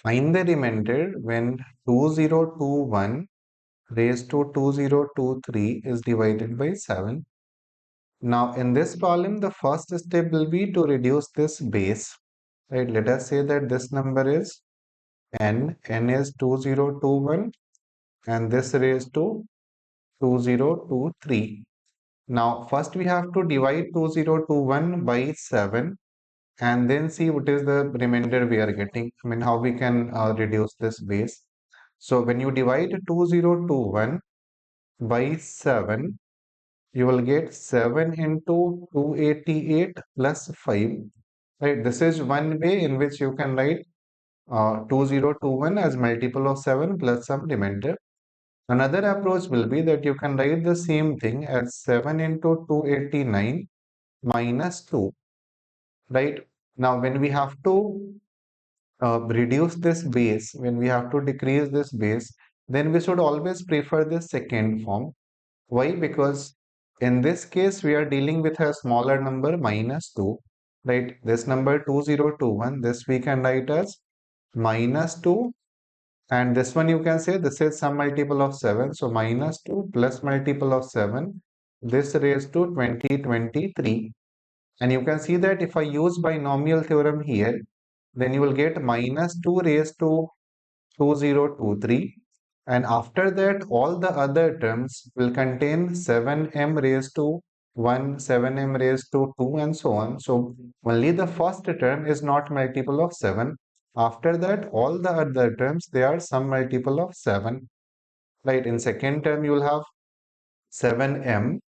Find the remainder when 2021 raised to 2023 is divided by 7. Now in this problem, the first step will be to reduce this base. Right? Let us say that this number is n is 2021 and this raised to 2023. Now first we have to divide 2021 by 7 and then see what is the remainder we are getting. I mean, how we can reduce this base. So when you divide 2021 by 7, you will get 7 into 288 plus 5. Right? This is one way in which you can write 2021 as multiple of 7 plus some remainder. Another approach will be that you can write the same thing as 7 into 289 minus 2. Right? Now, when we have to reduce this base, when we have to decrease this base, then we should always prefer the second form. Why? Because in this case, we are dealing with a smaller number minus 2, right? This number 2021, this we can write as minus 2, and this one you can say this is some multiple of 7. So minus 2 plus multiple of 7, this raised to 2023. And you can see that if I use binomial theorem here, then you will get minus 2 raised to 2023, and after that all the other terms will contain 7m raised to 1, 7m raised to 2 and so on. So only the first term is not multiple of 7. After that all the other terms, they are some multiple of 7. Right, in second term you will have 7m,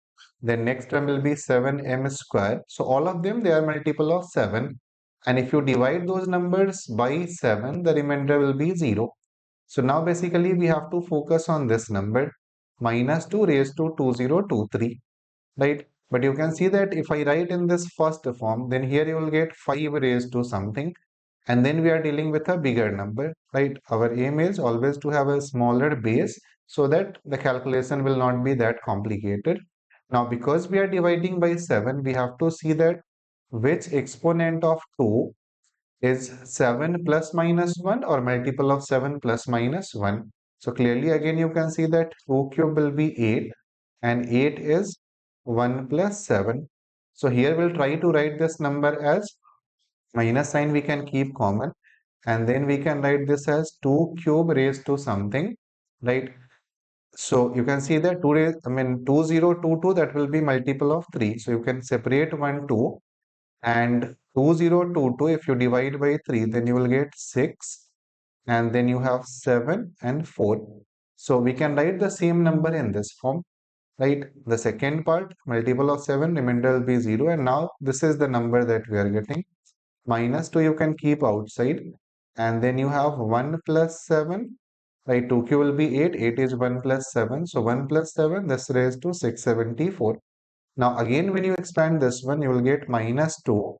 then next term will be 7m square. So all of them, they are multiple of 7, and if you divide those numbers by 7, the remainder will be 0. So now basically we have to focus on this number minus 2 raised to 2023, right? But you can see that if I write in this first form, then here you will get 5 raised to something, and then we are dealing with a bigger number, right? Our aim is always to have a smaller base so that the calculation will not be that complicated. Now because we are dividing by 7, we have to see that which exponent of 2 is 7 plus minus 1 or multiple of 7 plus minus 1. So clearly again you can see that 2 cube will be 8 and 8 is 1 plus 7. So here we'll try to write this number as minus sign we can keep common, and then we can write this as 2 cube raised to something, right? So you can see that 2022, that will be multiple of 3. So you can separate 1 2, and 2022 if you divide by 3, then you will get 6, and then you have 7 and 4. So we can write the same number in this form, right? The second part, multiple of 7, remainder will be 0, and now this is the number that we are getting. Minus 2 you can keep outside, and then you have 1 plus 7, right? 2q will be 8, 8 is 1 plus 7, so 1 plus 7, this raised to 674. Now again when you expand this one, you will get minus 2,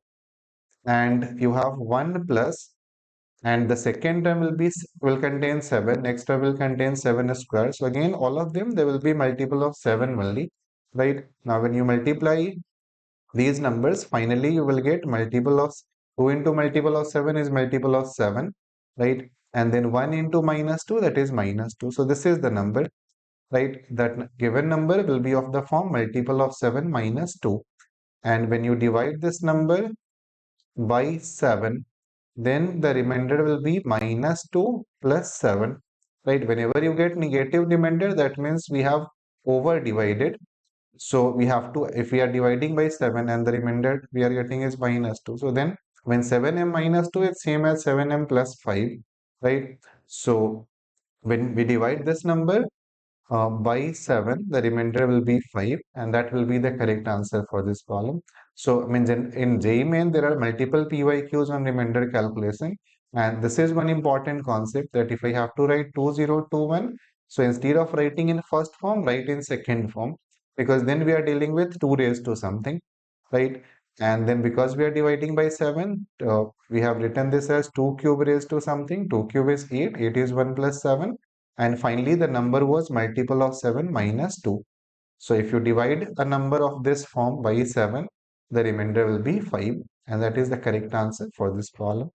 and you have 1 plus, and the second term will contain 7, next term will contain 7 square. So again all of them, they will be multiple of 7 only, right? Now when you multiply these numbers, finally you will get multiple of 2 into multiple of 7 is multiple of 7, right? And then 1 into minus 2, that is minus 2. So this is the number, right? That given number will be of the form multiple of 7 minus 2. And when you divide this number by 7, then the remainder will be minus 2 plus 7, right? Whenever you get negative remainder, that means we have over divided. So we have to, if we are dividing by 7 and the remainder we are getting is minus 2. So then when 7m minus 2 is same as 7m plus 5, right? So when we divide this number by 7, the remainder will be 5, and that will be the correct answer for this problem. So I mean in JEE Main there are multiple PYQs on remainder calculation, and this is one important concept that if I have to write 2021, so instead of writing in first form, write in second form, because then we are dealing with 2 raised to something, right? And then because we are dividing by 7, we have written this as 2 cube raised to something. 2 cube is 8, 8 is 1 plus 7, and finally the number was multiple of 7 minus 2. So if you divide a number of this form by 7, the remainder will be 5, and that is the correct answer for this problem.